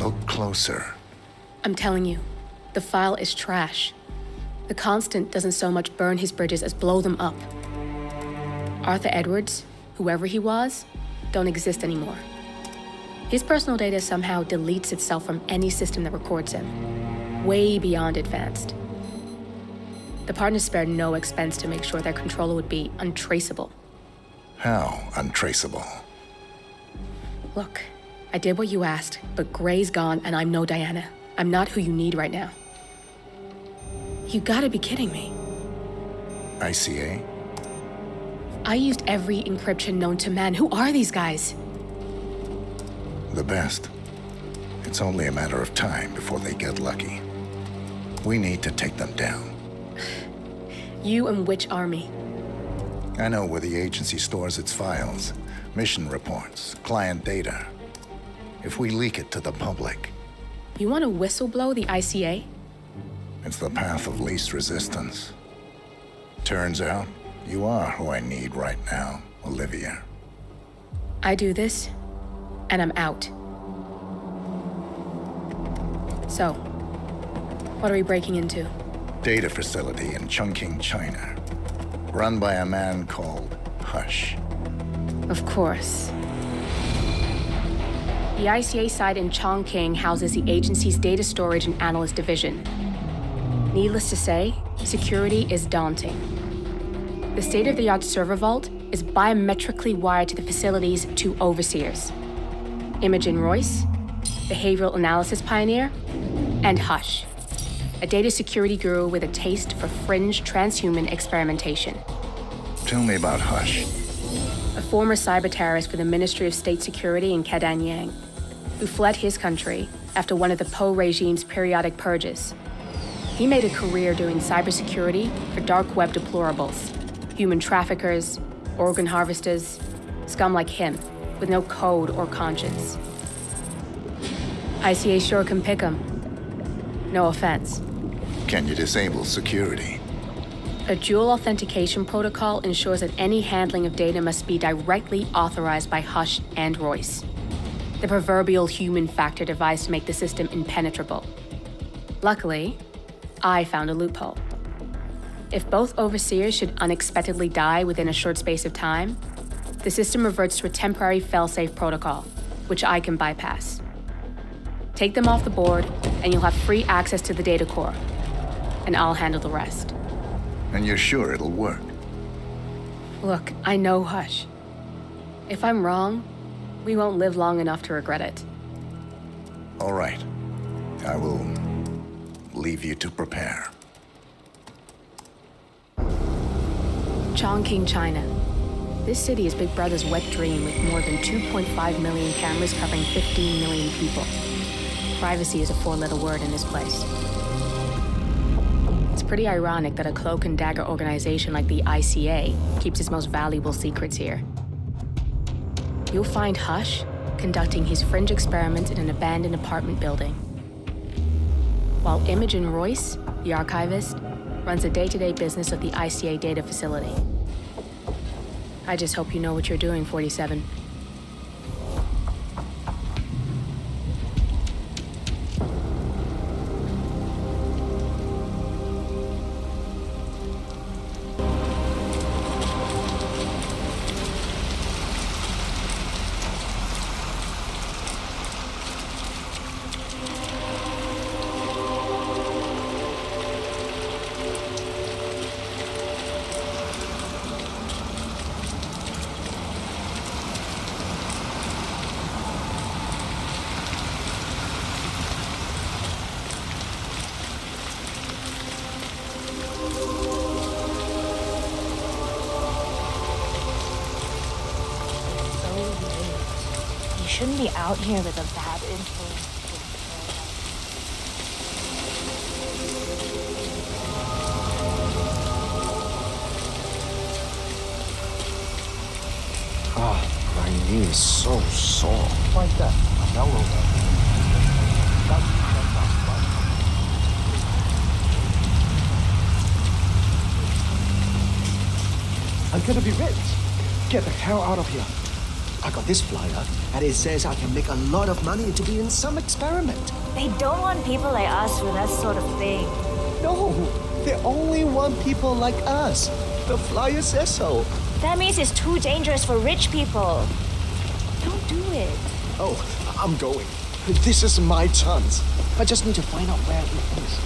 Look closer. I'm telling you, the file is trash. The Constant doesn't so much burn his bridges as blow them up. Arthur Edwards, whoever he was, don't exist anymore. His personal data somehow deletes itself from any system that records him. Way beyond advanced. The partners spared no expense to make sure their controller would be untraceable. How untraceable? Look, I did what you asked, but Gray's gone and I'm no Diana. I'm not who you need right now. You gotta be kidding me. ICA? I used every encryption known to man. Who are these guys? The best. It's only a matter of time before they get lucky. We need to take them down. You and which army? I know where the agency stores its files, mission reports, client data. If we leak it to the public... You want to whistleblow the ICA? It's the path of least resistance. Turns out, you are who I need right now, Olivia. I do this, and I'm out. So, what are we breaking into? Data facility in Chongqing, China. Run by a man called Hush. Of course. The ICA site in Chongqing houses the agency's data storage and analyst division. Needless to say, security is daunting. The state-of-the-art server vault is biometrically wired to the facility's two overseers: Imogen Royce, behavioral analysis pioneer, and Hush, a data security guru with a taste for fringe transhuman experimentation. Tell me about Hush. A former cyber terrorist for the Ministry of State Security in Kadanyang, who fled his country after one of the Po regime's periodic purges. He made a career doing cybersecurity for dark web deplorables, human traffickers, organ harvesters, scum like him, with no code or conscience. ICA sure can pick 'em. No offense. Can you disable security? A dual authentication protocol ensures that any handling of data must be directly authorized by Hush and Royce, the proverbial human factor devised to make the system impenetrable. Luckily, I found a loophole. If both overseers should unexpectedly die within a short space of time, the system reverts to a temporary fail-safe protocol, which I can bypass. Take them off the board, and you'll have free access to the data core, and I'll handle the rest. And you're sure it'll work? Look, I know Hush. If I'm wrong, we won't live long enough to regret it. All right. I will leave you to prepare. Chongqing, China. This city is Big Brother's wet dream with more than 2.5 million cameras covering 15 million people. Privacy is a four-letter word in this place. It's pretty ironic that a cloak and dagger organization like the ICA keeps its most valuable secrets here. You'll find Hush conducting his fringe experiments in an abandoned apartment building, while Imogen Royce, the archivist, runs the day-to-day business of the ICA data facility. I just hope you know what you're doing, 47. Shouldn't be out here with a bad influence. Ah, my knee is so sore. Like that. Mellow. I'm gonna be rich. Get the hell out of here. I got this flyer, and it says I can make a lot of money to be in some experiment. They don't want people like us for that sort of thing. No, they only want people like us. The flyer says so. That means it's too dangerous for rich people. Don't do it. Oh, I'm going. This is my chance. I just need to find out where it is.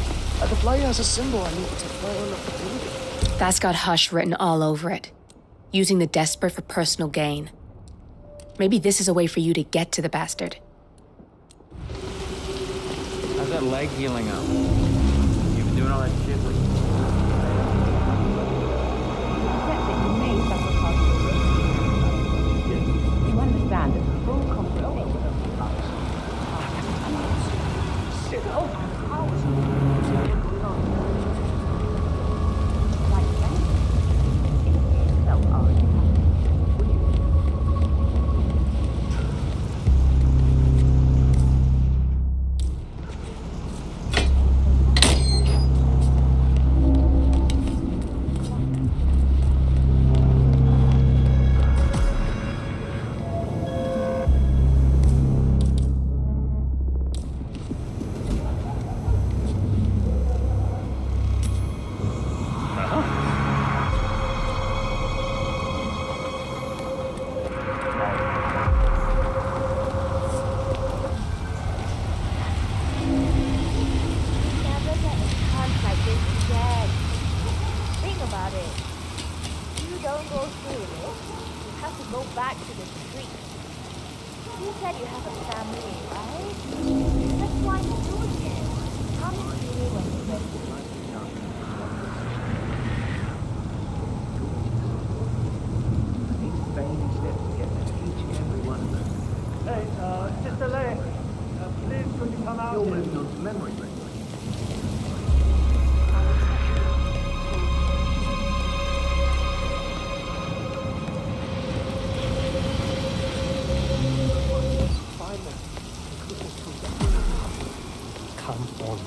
The flyer has a symbol I need to find. That's got Hush written all over it, using the desperate for personal gain. Maybe this is a way for you to get to the bastard. How's that leg healing up? You've been doing all that shit with... You understand that full control over the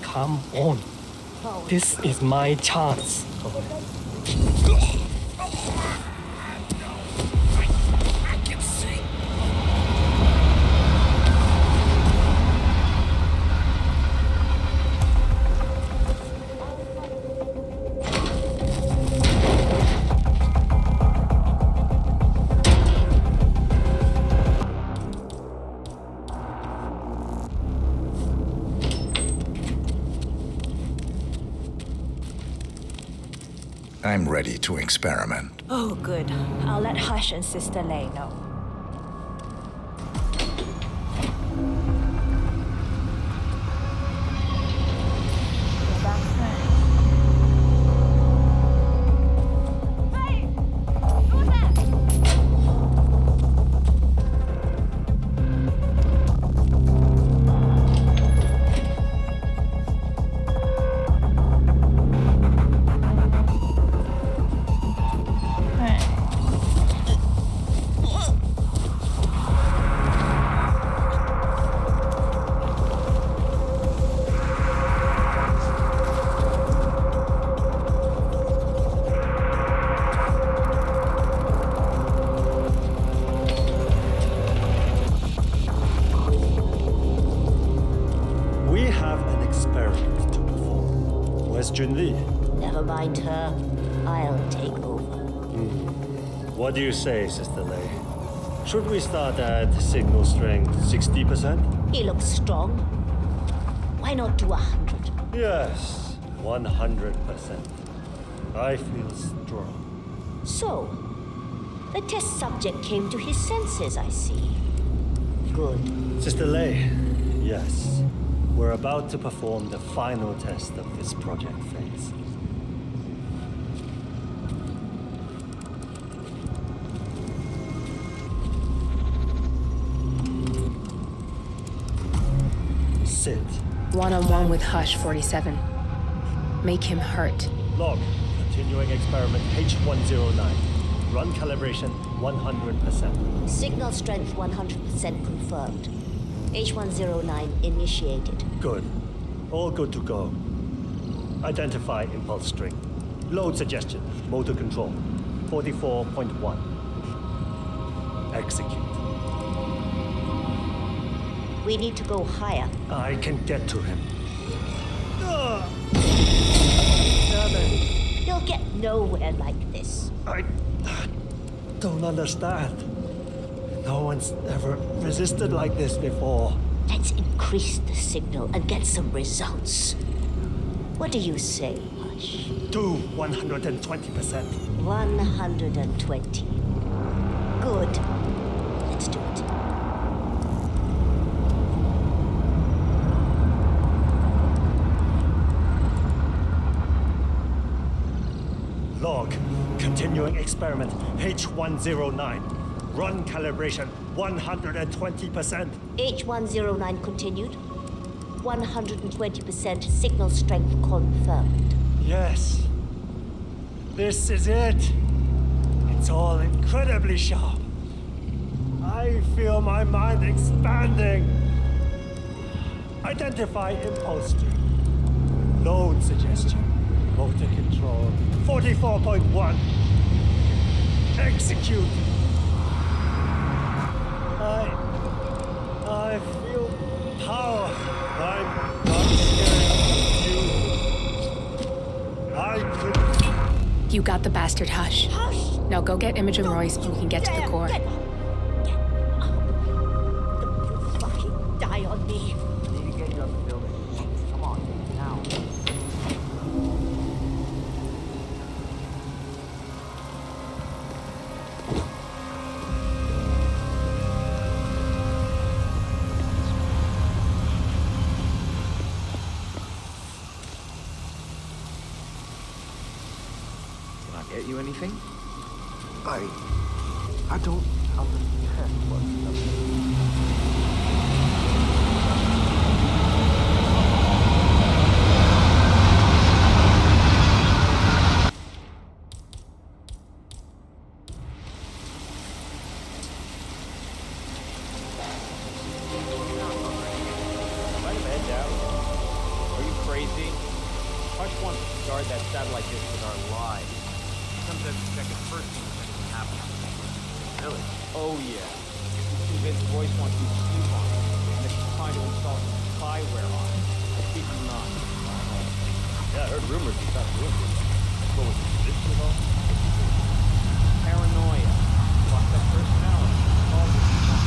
Come on. This is my chance. I'm ready to experiment. Oh, good. I'll let Hush and Sister Lei know. Never mind her. I'll take over. What do you say, Sister Lei? Should we start at signal strength 60%? He looks strong. Why not do 100? Yes, 100%. I feel strong. So, the test subject came to his senses, I see. Good. Sister Lei, yes. We're about to perform the final test of this project phase. Sit. One-on-one with Hush 47. Make him hurt. Log. Continuing experiment H109. Run calibration 100%. Signal strength 100% confirmed. H109 initiated. Good. All good to go. Identify impulse string. Load suggestion. Motor control. 44.1. Execute. We need to go higher. I can get to him. Damn it. You'll get nowhere like this. I don't understand. No one's ever resisted like this before. Let's increase the signal and get some results. What do you say, Hush? Do 120%. 120. Good. Let's do it. Log. Continuing experiment H109. Run calibration 120%. H109 continued. 120% signal strength confirmed. Yes. This is it. It's all incredibly sharp. I feel my mind expanding. Identify imposter. Load suggestion. Motor control 44.1. Execute. I feel power. I'm not scared of you. I could. You got the bastard, Hush. Hush! Now go get Imogen Royce and we can get to the core. Get up. Don't fucking die on me. I need to get you out the building. Come on, now. Can I get you anything? I don't understand what. Might have edged out. Are you crazy? Hush wants to start that satellite dish with our lives. Sometimes the second first thing that can happen. Really? Oh yeah. Convinced Royce wants you to sleep on it, and that she's trying to install some spyware on it. I kid you not. Yeah, I heard rumors you stopped doing this. What was the position at all? Paranoia. Fucked up personality. All this stuff.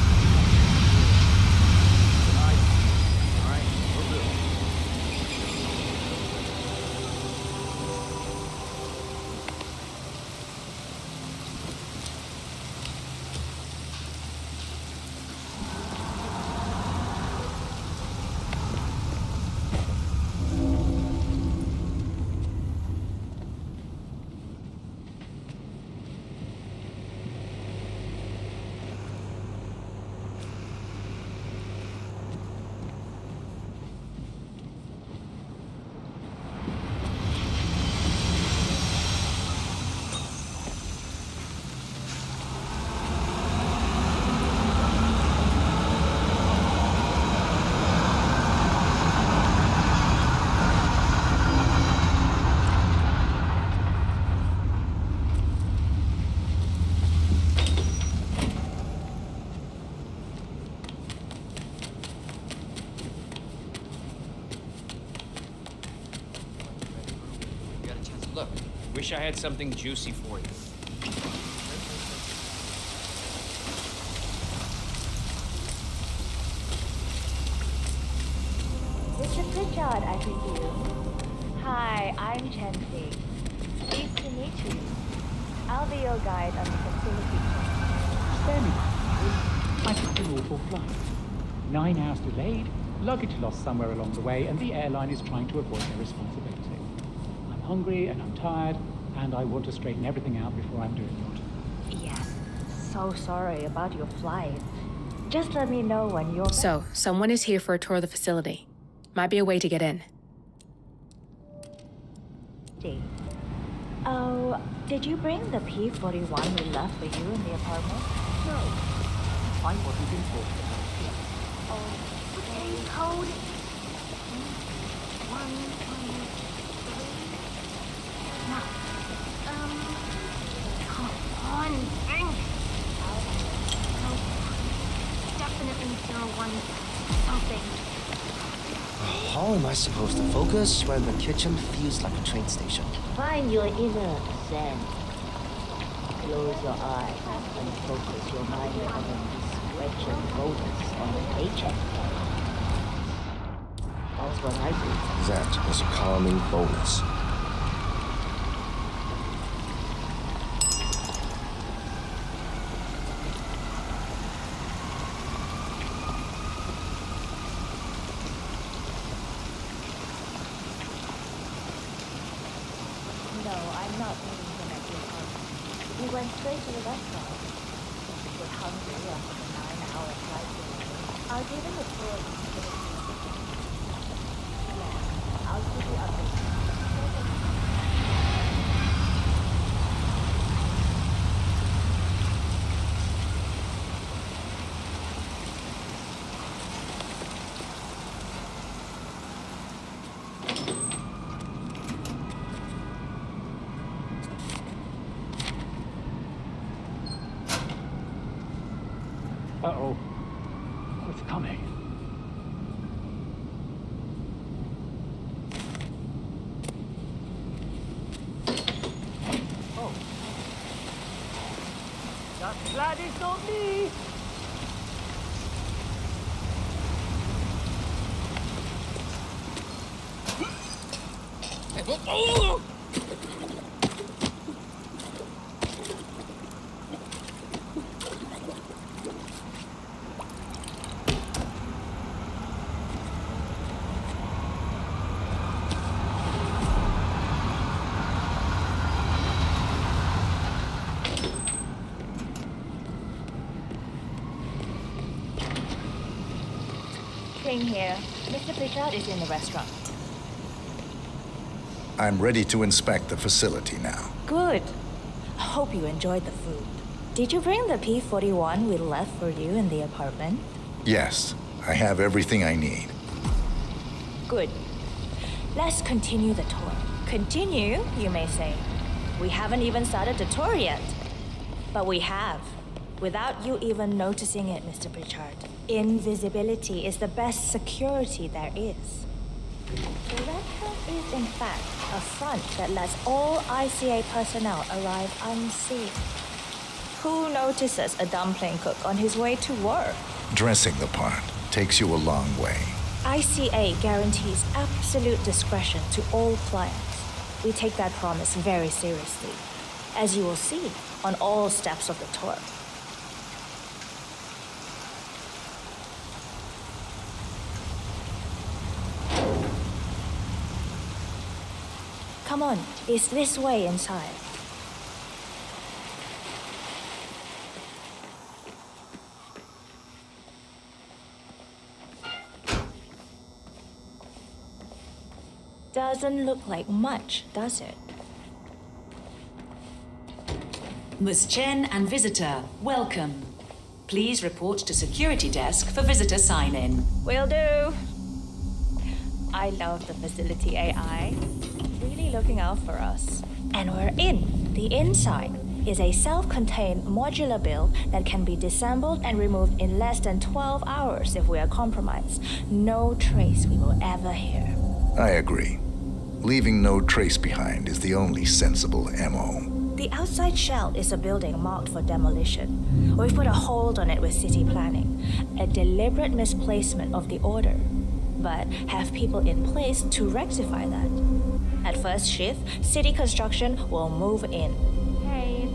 Alright, we'll do it. Wish I had something juicy for you. Mr. Pritchard, I presume. Hi, I'm Chancy. Pleased to meet you. I'll be your guide on the facility. Spare me. I've had an awful flight. 9 hours delayed, luggage lost somewhere along the way, and the airline is trying to avoid their responsibility. I'm hungry and I'm tired, and I want to straighten everything out before I'm doing it. Yes. So sorry about your flight. Just let me know when you're... So, someone is here for a tour of the facility. Might be a way to get in. Oh, did you bring the P-41 we left for you in the apartment? No, I wasn't informed about it. Oh, okay, code. 1, 2, 3. Come on, think. definitely 01 something. How am I supposed to focus when the kitchen feels like a train station? Find your inner zen. Close your eyes and focus your mind on this wretched bonus on the paycheck. That's what I do. That is a calming bonus. No, I'm not meeting him at your house. We went straight to the restaurant. We're hungry after the 9-hour flight delay. I'll give him a tour of the facility. Yeah, I'll keep you updated. Uh-oh. What's coming? Oh. That flat is not me! King here. Mr. Pritchard is in the restaurant. I'm ready to inspect the facility now. Good. Hope you enjoyed the food. Did you bring the P-41 we left for you in the apartment? Yes, I have everything I need. Good. Let's continue the tour. Continue, you may say. We haven't even started the tour yet. But we have. Without you even noticing it, Mr. Pritchard. Invisibility is the best security there is. The restaurant is, in fact, a front that lets all ICA personnel arrive unseen. Who notices a dumpling cook on his way to work? Dressing the part takes you a long way. ICA guarantees absolute discretion to all clients. We take that promise very seriously, as you will see on all steps of the tour. Come on, it's this way inside. Doesn't look like much, does it? Ms. Chen and visitor, welcome. Please report to security desk for visitor sign-in. Will do. I love the facility AI. Really looking out for us. And we're in. The inside is a self-contained modular build that can be disassembled and removed in less than 12 hours if we are compromised. No trace we will ever hear. I agree. Leaving no trace behind is the only sensible MO. The outside shell is a building marked for demolition. We've put a hold on it with city planning. A deliberate misplacement of the order. But have people in place to rectify that. At first shift, city construction will move in. Hey.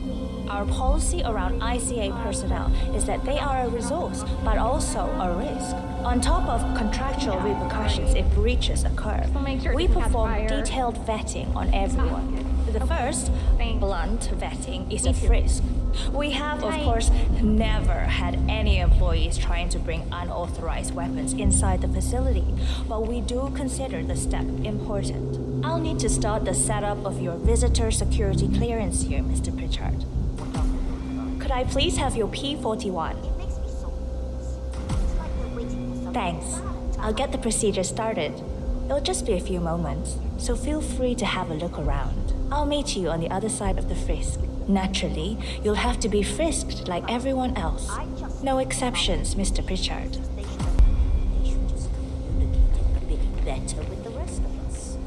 Our policy around ICA personnel is that they are a resource, but also a risk. On top of contractual repercussions if breaches occur, we perform detailed vetting on everyone. The first, blunt vetting, is a frisk. We have, of course, never had any employees trying to bring unauthorized weapons inside the facility, but we do consider the step important. I'll need to start the setup of your visitor security clearance here, Mr. Pritchard. Could I please have your P-41? Thanks. I'll get the procedure started. It'll just be a few moments, so feel free to have a look around. I'll meet you on the other side of the frisk. Naturally, you'll have to be frisked like everyone else. No exceptions, Mr. Pritchard. They should just communicate a bit better with the rest of us.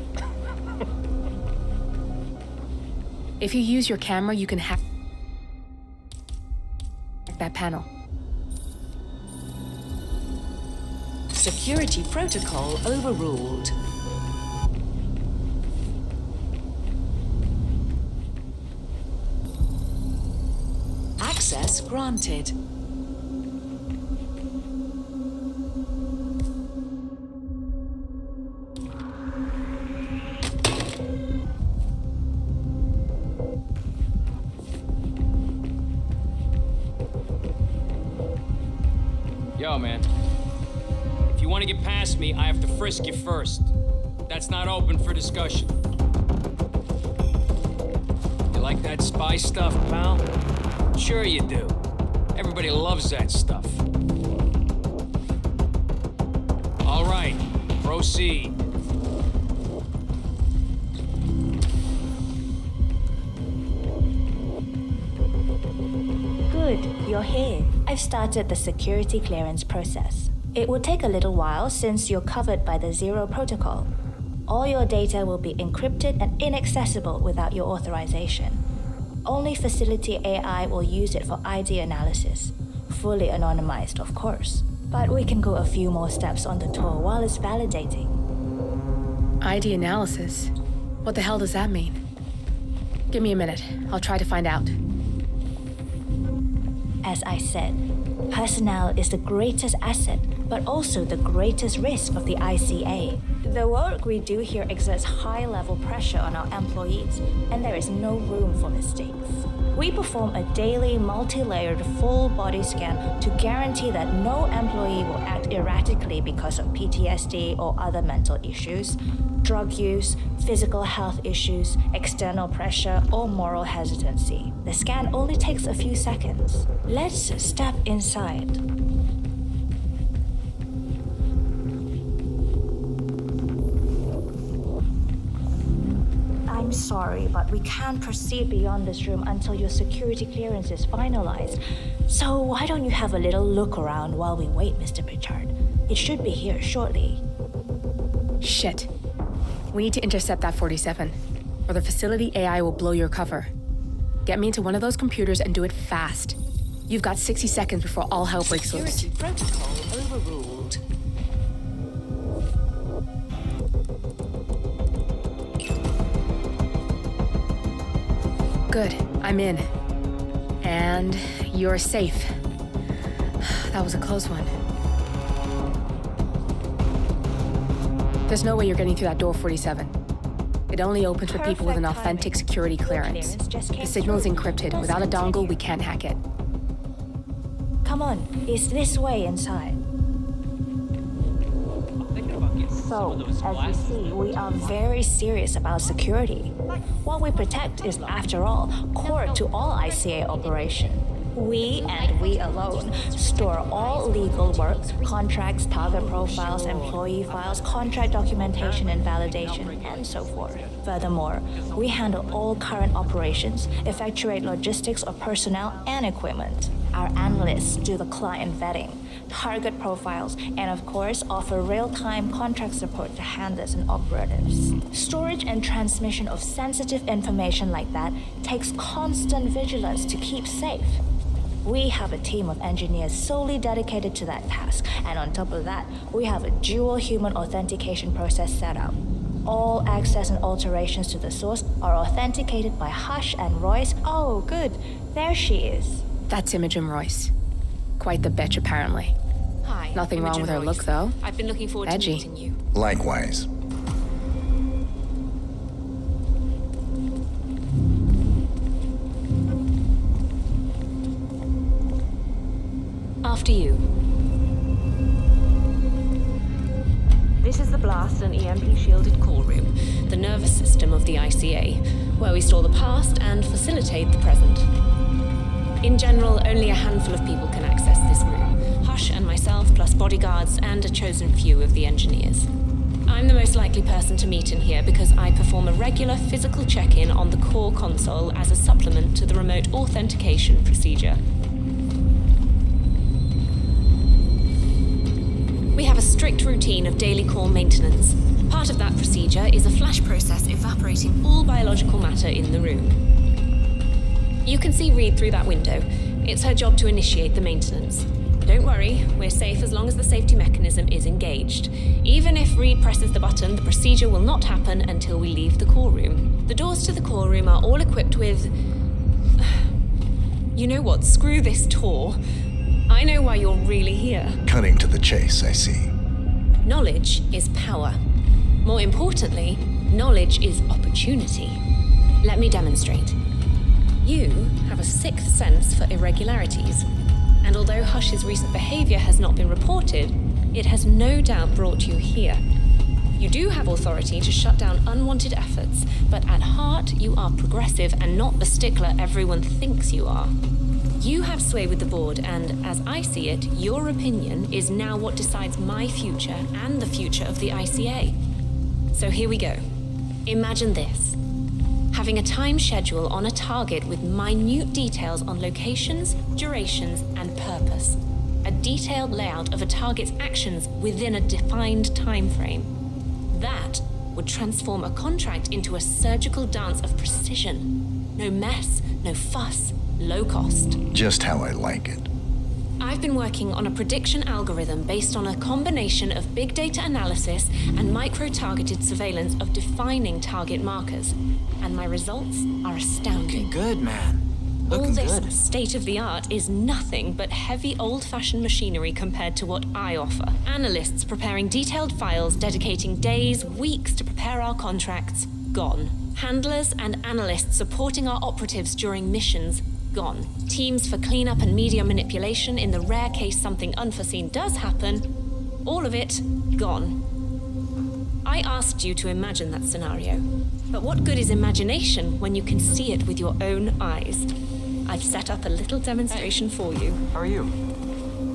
If you use your camera, you can hack that panel. Security protocol overruled. Access granted. Yo, man. If you want to get past me, I have to frisk you first. That's not open for discussion. You like that spy stuff, pal? Sure you do. Everybody loves that stuff. All right, proceed. Good, you're here. I've started the security clearance process. It will take a little while since you're covered by the Zero Protocol. All your data will be encrypted and inaccessible without your authorization. Only facility AI will use it for ID analysis. Fully anonymized, of course. But we can go a few more steps on the tour while it's validating. ID analysis? What the hell does that mean? Give me a minute. I'll try to find out. As I said, personnel is the greatest asset, but also the greatest risk of the ICA. The work we do here exerts high-level pressure on our employees, and there is no room for mistakes. We perform a daily, multi-layered, full-body scan to guarantee that no employee will act erratically because of PTSD or other mental issues, drug use, physical health issues, external pressure, or moral hesitancy. The scan only takes a few seconds. Let's step inside. I'm sorry, but we can't proceed beyond this room until your security clearance is finalized. So why don't you have a little look around while we wait, Mr. Pritchard? It should be here shortly. Shit. We need to intercept that 47, or the facility AI will blow your cover. Get me into one of those computers and do it fast. You've got 60 seconds before all hell breaks loose. Security protocol overruled. Good, I'm in. And you're safe. That was a close one. There's no way you're getting through that door 47. It only opens for people with an authentic security clearance. The signal is encrypted. Without a dongle, we can't hack it. Come on, it's this way inside. So, as you see, we are very serious about security. What we protect is, after all, core to all ICA operation. We, and we alone, store all legal work, contracts, target profiles, employee files, contract documentation and validation, and so forth. Furthermore, we handle all current operations, effectuate logistics of personnel and equipment. Our analysts do the client vetting, target profiles, and of course offer real-time contract support to handlers and operatives. Storage and transmission of sensitive information like that takes constant vigilance to keep safe. We have a team of engineers solely dedicated to that task, and on top of that, we have a dual human authentication process set up. All access and alterations to the source are authenticated by Hush and Royce. Oh, good. There she is. That's Imogen Royce. Quite the bitch, apparently. Hi. Nothing wrong with her look, though. I've been looking forward to meeting you. Likewise. After you. This is the blast and EMP-shielded call room, the nervous system of the ICA, where we store the past and facilitate the present. In general, only a handful of people can access this room. Hush and myself, plus bodyguards and a chosen few of the engineers. I'm the most likely person to meet in here because I perform a regular physical check-in on the core console as a supplement to the remote authentication procedure. strict routine of daily core maintenance. Part of that procedure is a flash process evaporating all biological matter in the room. You can see Reed through that window. It's her job to initiate the maintenance. Don't worry, we're safe as long as the safety mechanism is engaged. Even if Reed presses the button, the procedure will not happen until we leave the core room. The doors to the core room are all equipped with... You know what? Screw this tour. I know why you're really here. Cutting to the chase, I see. Knowledge is power. More importantly, knowledge is opportunity. Let me demonstrate. You have a sixth sense for irregularities. And although Hush's recent behavior has not been reported, it has no doubt brought you here. You do have authority to shut down unwanted efforts, but at heart you are progressive and not the stickler everyone thinks you are. You have sway with the board, and as I see it, your opinion is now what decides my future and the future of the ICA. So here we go. Imagine this. Having a time schedule on a target with minute details on locations, durations, and purpose. A detailed layout of a target's actions within a defined time frame. That would transform a contract into a surgical dance of precision. No mess, no fuss, low cost. Just how I like it. I've been working on a prediction algorithm based on a combination of big data analysis and micro-targeted surveillance of defining target markers. And my results are astounding. Looking good, man. All Looking this good. state-of-the-art is nothing but heavy old-fashioned machinery compared to what I offer. Analysts preparing detailed files dedicating days, weeks to prepare our contracts, gone. Handlers and analysts supporting our operatives during missions, gone. Teams for cleanup and media manipulation in the rare case something unforeseen does happen, all of it, gone. I asked you to imagine that scenario. But what good is imagination when you can see it with your own eyes? I've set up a little demonstration for you. How are you?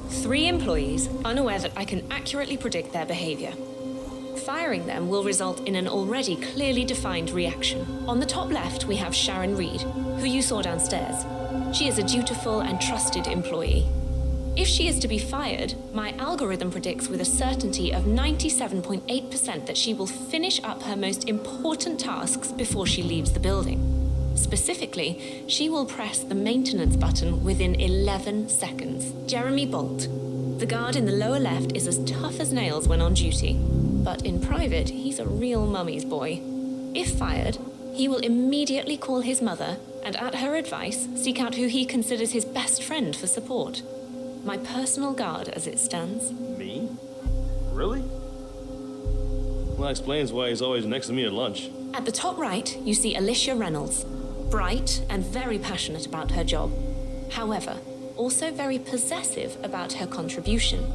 3 employees, unaware that I can accurately predict their behavior. Firing them will result in an already clearly defined reaction. On the top left, we have Sharon Reed, who you saw downstairs. She is a dutiful and trusted employee. If she is to be fired, my algorithm predicts with a certainty of 97.8% that she will finish up her most important tasks before she leaves the building. Specifically, she will press the maintenance button within 11 seconds. Jeremy Bolt, the guard in the lower left, is as tough as nails when on duty. But in private, he's a real mummy's boy. If fired, he will immediately call his mother and, at her advice, seek out who he considers his best friend for support. My personal guard as it stands. Me? Really? Well, that explains why he's always next to me at lunch. At the top right, you see Alicia Reynolds. Bright and very passionate about her job. However, also very possessive about her contribution.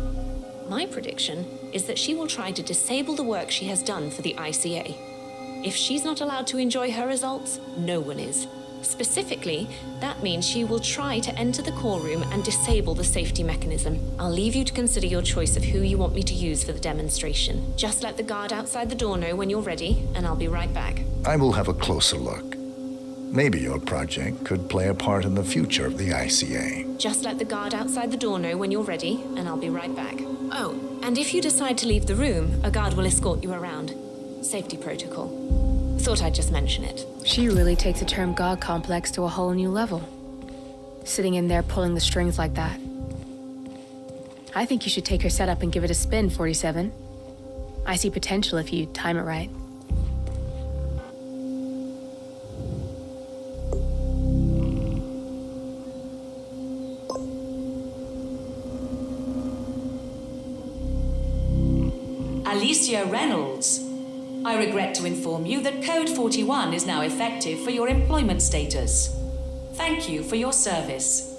My prediction is that she will try to disable the work she has done for the ICA. If she's not allowed to enjoy her results, no one is. Specifically, that means she will try to enter the core room and disable the safety mechanism. I'll leave you to consider your choice of who you want me to use for the demonstration. Just let the guard outside the door know when you're ready, and I'll be right back. I will have a closer look. Maybe your project could play a part in the future of the ICA. Just let the guard outside the door know when you're ready, and I'll be right back. Oh, and if you decide to leave the room, a guard will escort you around. Safety protocol. Thought I'd just mention it. She really takes the term God complex to a whole new level. Sitting in there pulling the strings like that. I think you should take her setup and give it a spin, 47. I see potential if you time it right. Alicia Reynolds. I regret to inform you that Code 41 is now effective for your employment status. Thank you for your service.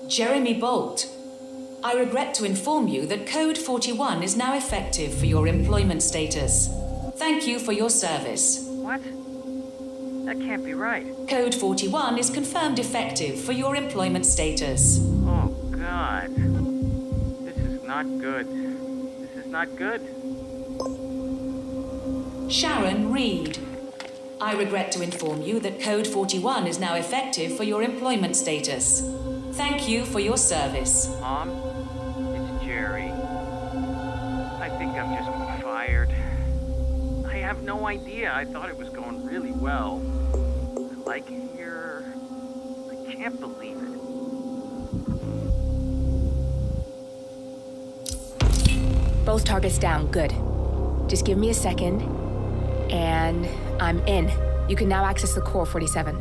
Jeremy Bolt. I regret to inform you that Code 41 is now effective for your employment status. Thank you for your service. What? That can't be right. Code 41 is confirmed effective for your employment status. Oh, God. This is not good. This is not good. Sharon Reed. I regret to inform you that Code 41 is now effective for your employment status. Thank you for your service. Mom, it's Jerry. I think I'm just fired. I have no idea. I thought it was going really well. I like it here. I can't believe it. Both targets down, good. Just give me a second, and I'm in. You can now access the core, 47.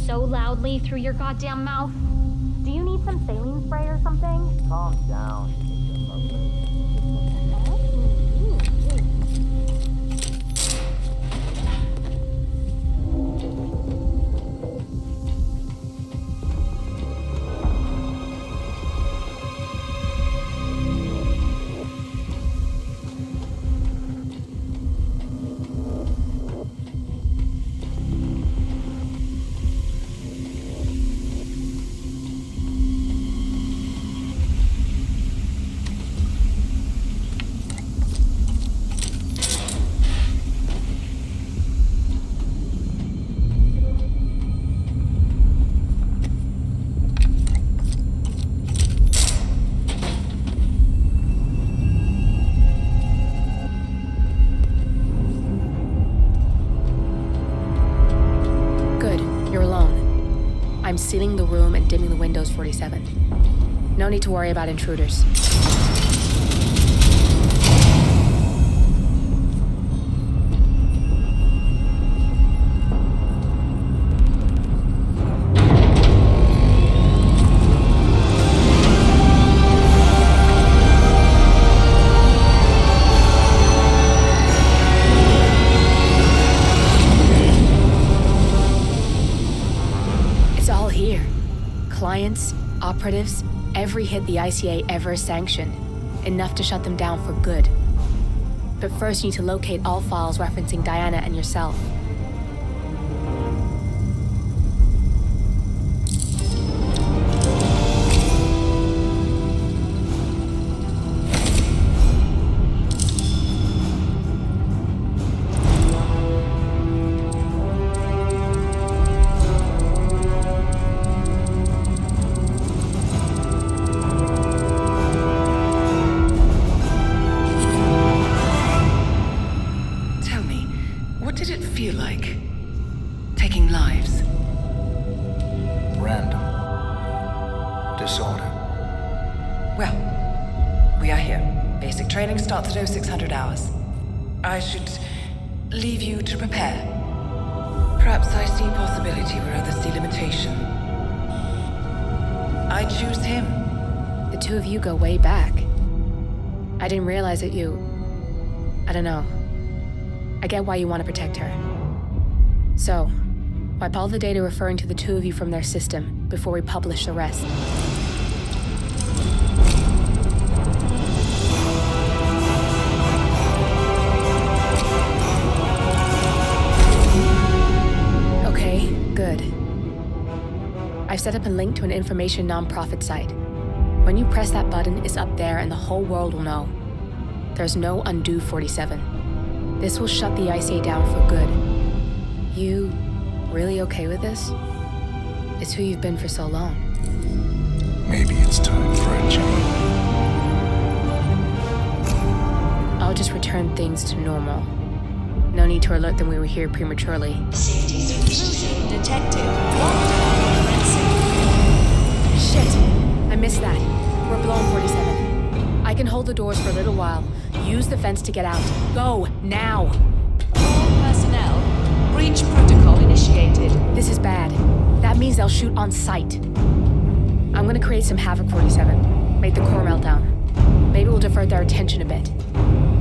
So loudly through your goddamn mouth. Do you need some saline spray or something? Calm down. I'm sealing the room and dimming the windows, 47. No need to worry about intruders. Clients, operatives, every hit the ICA ever sanctioned. Enough to shut them down for good. But first you need to locate all files referencing Diana and yourself. Starts at 0600 hours. I should leave you to prepare. Perhaps I see possibility where others see limitation. I choose him. The two of you go way back. I didn't realize that you... I don't know. I get why you want to protect her. So, wipe all the data referring to the two of you from their system before we publish the rest. Good. I've set up a link to an information nonprofit site. When you press that button, it's up there and the whole world will know. There's no undo, 47. This will shut the ICA down for good. You really okay with this? It's who you've been for so long. Maybe it's time for a change. I'll just return things to normal. No need to alert them we were here prematurely. Safety solution detected. Lockdown commencing. Missed that. We're blown, 47. I can hold the doors for a little while. Use the fence to get out. Go, now! All personnel, breach protocol initiated. This is bad. That means they'll shoot on sight. I'm gonna create some havoc, 47. Make the core melt down. Maybe we'll divert their attention a bit.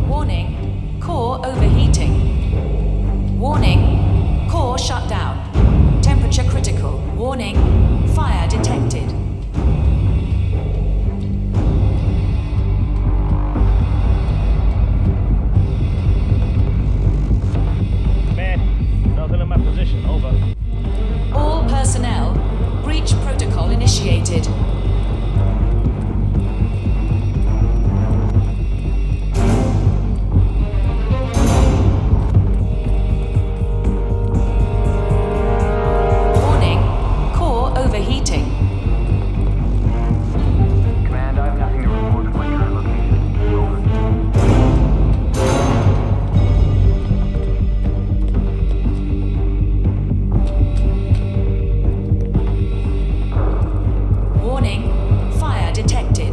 Warning, core overheating. Warning, core shut down. Temperature critical. Warning, fire detected. Man, nothing in my position. Over. All personnel, breach protocol initiated. Warning, core overheating. Command, I have nothing to report on your location. Over. Warning, fire detected.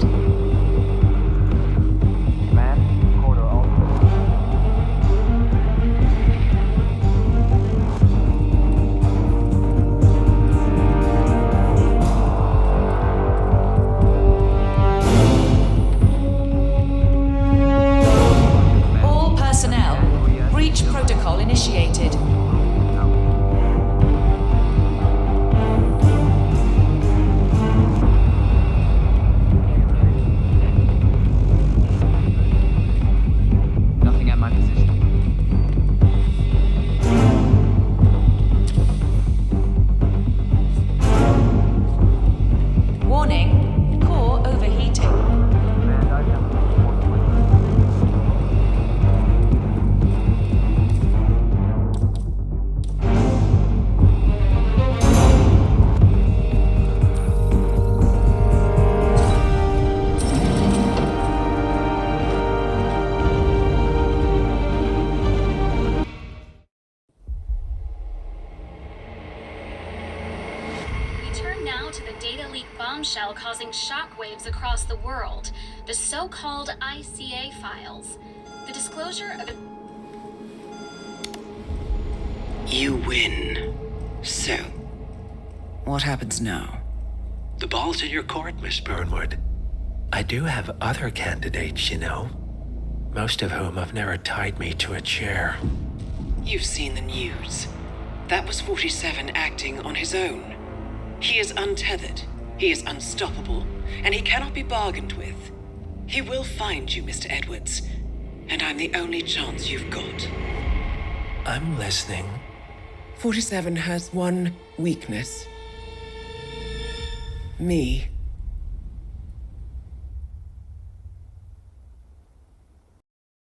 Command, corridor all clear. All personnel, breach protocol initiated. Nothing at my position. Warning, core overheating. Command, I have nothing to report on your We turn now to the data leak bombshell causing shockwaves across the world, the so-called ICA files. The disclosure of You win. So, what happens now? The ball's in your court, Miss Burnwood. I do have other candidates, you know. Most of whom have never tied me to a chair. You've seen the news. That was 47 acting on his own. He is untethered, he is unstoppable, and he cannot be bargained with. He will find you, Mr. Edwards, and I'm the only chance you've got. I'm listening. 47 has one weakness. Me.